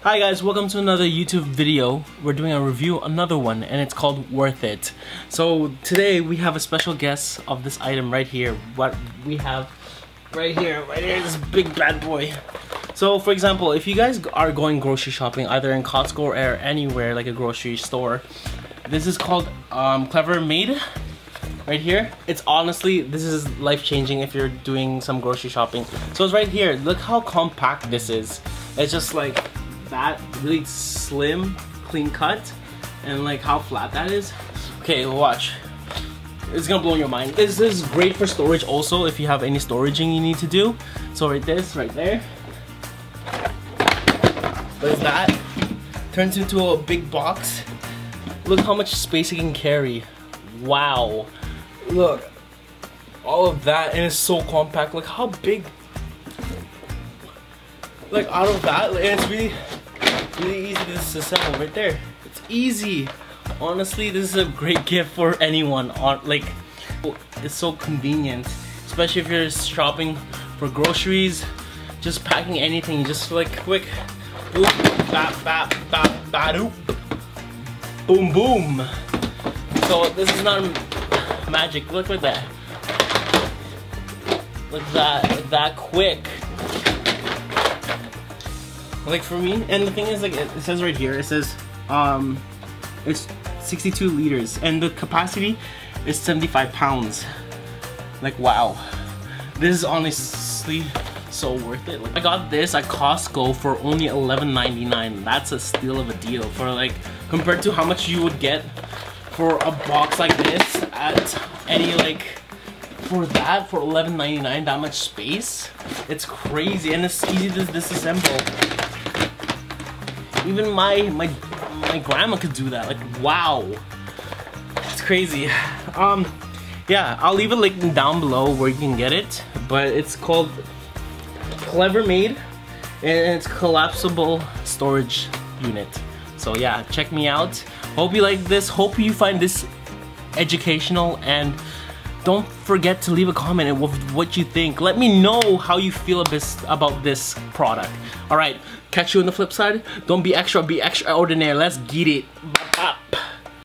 Hi guys, welcome to another YouTube video. We're doing a review, another one, and it's called Worth It. So today we have a special guest of this item right here. What we have right here, this big bad boy. So for example, if you guys are going grocery shopping either in Costco or anywhere like a grocery store, this is called Clevermade right here. It's honestly, this is life-changing if you're doing some grocery shopping. So it's right here. Look how compact this is. It's just like that, really slim, clean cut, and like how flat that is. Okay, watch. It's gonna blow your mind. This is great for storage also if you have any storaging you need to do. So right there. There's that. Turns into a big box. Look how much space it can carry. Wow. Look. All of that, and it's so compact. Look how big. Like out of that, and it's really easy to disassemble right there. It's easy. Honestly, this is a great gift for anyone. Like, it's so convenient, especially if you're shopping for groceries, just packing anything. Just like quick, boom, bap, bap, bap, badoop, boom, boom. So this is not magic. Look at that. Look at that quick. Like for me, and the thing is, like it says right here, it says it's 62 liters and the capacity is 75 pounds. Like wow, this is honestly so worth it. Like, I got this at Costco for only $11.99. That's a steal of a deal for like compared to how much you would get for a box like this at any like. For that, for $11.99, that much space, it's crazy, and it's easy to disassemble. Even my grandma could do that. Like wow, it's crazy. Yeah, I'll leave a link down below where you can get it. But it's called Clevermade, and it's collapsible storage unit. So yeah, check me out. Hope you like this. Hope you find this educational, and don't forget to leave a comment with what you think. Let me know how you feel about this product. Alright, catch you on the flip side. Don't be extraordinary. Let's get it. Bop, bop.